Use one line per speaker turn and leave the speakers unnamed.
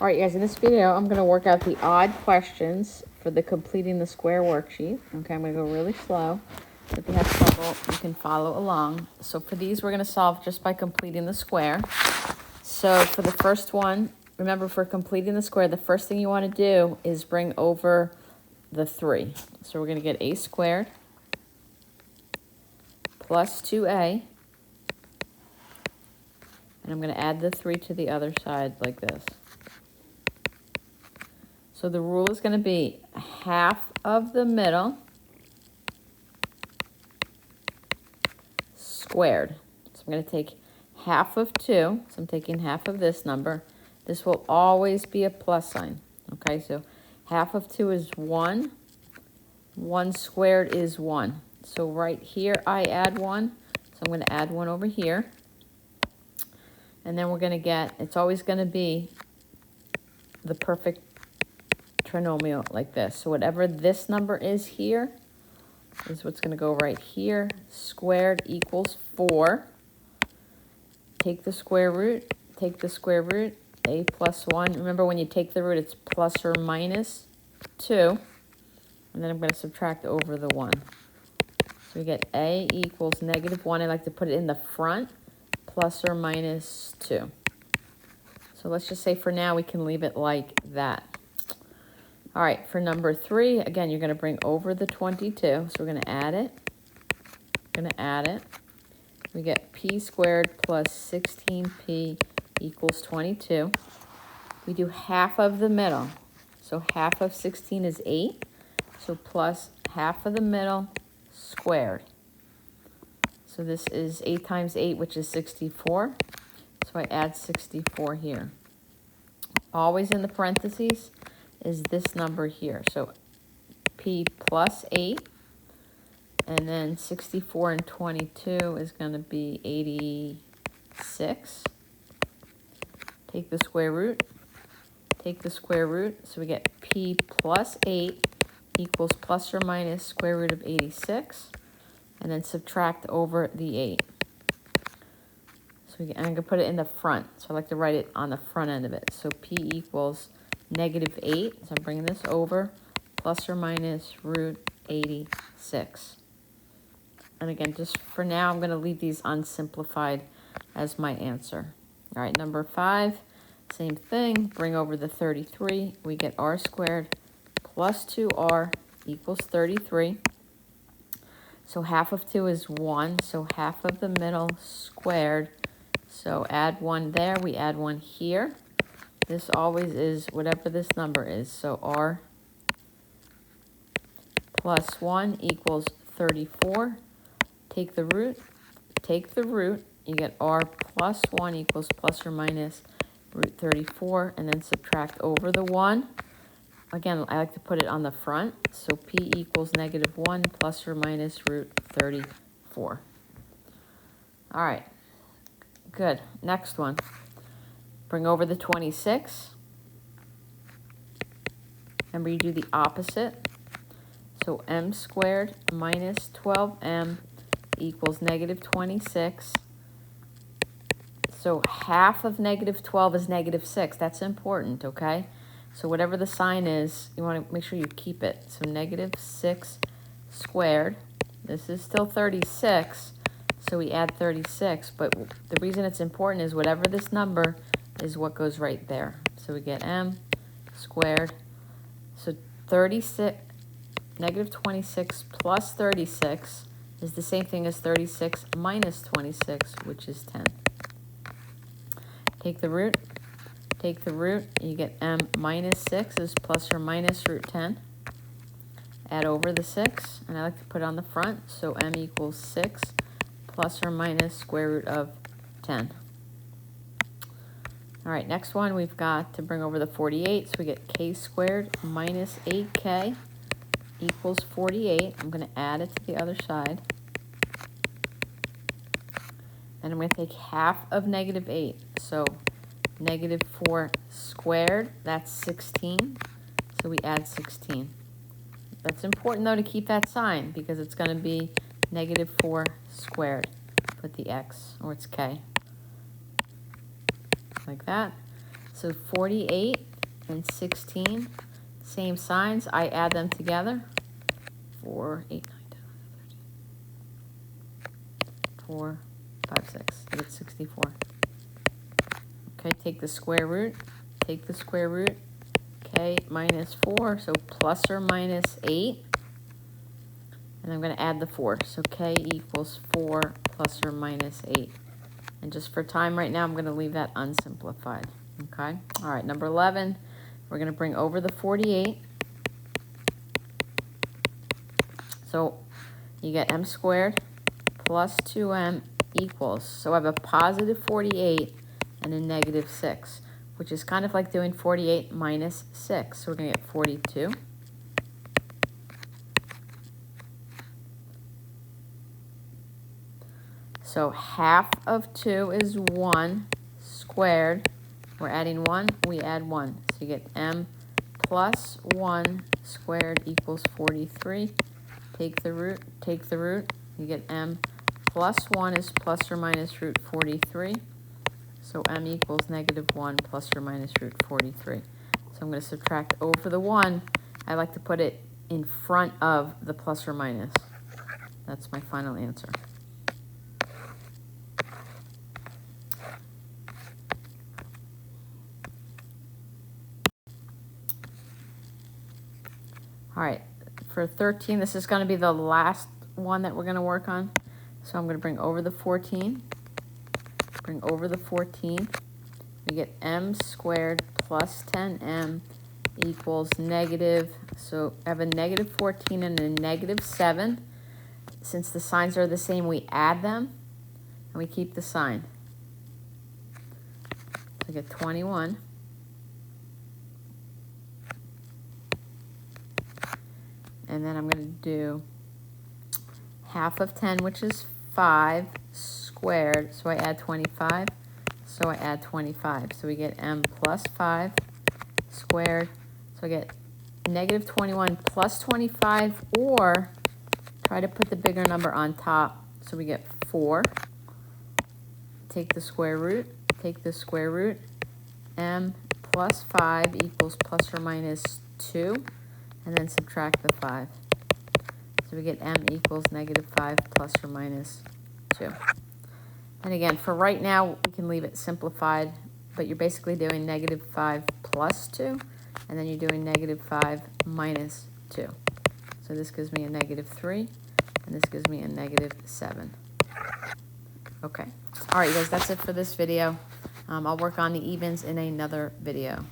All right, guys, in this video, I'm going to work out the odd questions for the completing the square worksheet. Okay, I'm going to go really slow. If you have trouble, you can follow along. So for these, we're going to solve just by completing the square. So for the first one, remember for completing the square, the first thing you want to do is bring over the 3. So we're going to get a squared plus 2a. And I'm going to add the 3 to the other side like this. So the rule is going to be half of the middle squared. So I'm going to take half of 2. So I'm taking half of this number. This will always be a plus sign. Okay, so half of 2 is 1. 1 squared is 1. So right here I add 1. So I'm going to add 1 over here. And then we're going to get, it's always going to be the perfect trinomial like this. So whatever this number is here is what's going to go right here. Squared equals 4. Take the square root, take the square root, a plus 1. Remember, when you take the root, it's plus or minus 2. And then I'm going to subtract over the 1. So we get a equals negative 1. I like to put it in the front, plus or minus 2. So let's just say for now we can leave it like that. All right, for number 3, again, you're going to bring over the 22. So we're going to add it. We get p squared plus 16p equals 22. We do half of the middle. So half of 16 is 8. So plus half of the middle squared. So this is 8 times 8, which is 64. So I add 64 here. Always in the parentheses is this number here. So p plus 8. And then 64 and 22 is going to be 86. Take the square root. Take the square root. So we get p plus 8 equals plus or minus square root of 86. And then subtract over the 8. So I'm going to put it in the front. So I like to write it on the front end of it. So p equals negative 8. So I'm bringing this over. Plus or minus root 86. And again, just for now, I'm going to leave these unsimplified as my answer. All right, number 5, same thing. Bring over the 33. We get r squared plus 2r equals 33. So half of 2 is 1. So half of the middle squared. So add 1 there. We add 1 here. This always is whatever this number is. So r plus 1 equals 34. Take the root, you get r plus 1 equals plus or minus root 34, and then subtract over the 1. Again, I like to put it on the front, so p equals negative 1 plus or minus root 34. All right, good. Next one. Bring over the 26. Remember, you do the opposite. So m squared minus 12m equals negative 26. So half of negative 12 is negative 6. That's important, okay? So whatever the sign is, you want to make sure you keep it. So negative 6 squared. This is still 36, so we add 36. But the reason it's important is whatever this number is what goes right there. So we get m squared. So 36, negative 26 plus 36 is the same thing as 36 minus 26, which is 10. Take the root, you get m minus 6 is plus or minus root 10. Add over the 6, and I like to put it on the front, so m equals 6 plus or minus square root of 10. All right, next one we've got to bring over the 48, so we get k squared minus 8k equals 48. I'm going to add it to the other side. And I'm going to take half of negative 8. So negative 4 squared, that's 16. So we add 16. That's important, though, to keep that sign because it's going to be negative 4 squared. Put the x, or it's k. Like that. So 48 and 16. Same signs, I add them together. 4, 8, 9, 10, 13, 4, 5, 6. I get 64. Okay, take the square root. Take the square root. Okay, minus 4, so plus or minus 8. And I'm going to add the 4. So k equals 4 plus or minus 8. And just for time right now, I'm going to leave that unsimplified. Okay? All right, number 11, we're going to bring over the 48. So you get m squared plus 2m equals, so I have a positive 48 and a negative 6, which is kind of like doing 48 minus 6. So we're going to get 42. So half of 2 is 1 squared. We're adding 1, we add 1. So you get m plus 1 squared equals 43. Take the root, you get m plus 1 is plus or minus root 43. So m equals negative 1 plus or minus root 43. So I'm going to subtract over the 1. I like to put it in front of the plus or minus. That's my final answer. All right, for 13, this is going to be the last one that we're going to work on. So I'm going to bring over the 14. Bring over the 14. We get m squared plus 10m equals negative. So I have a negative 14 and a negative 7. Since the signs are the same, we add them and we keep the sign. So I get 21. And then I'm going to do half of 10, which is 5 squared. So I add 25. So I add 25. So we get m plus 5 squared. So I get negative 21 plus 25, or try to put the bigger number on top. So we get 4. Take the square root. Take the square root. M plus 5 equals plus or minus 2. And then subtract the 5. So we get m equals negative 5 plus or minus 2. And again, for right now, we can leave it simplified, but you're basically doing negative 5 plus 2, and then you're doing negative 5 minus 2. So this gives me a negative 3, and this gives me a negative 7. Okay. All right, you guys, that's it for this video. I'll work on the evens in another video.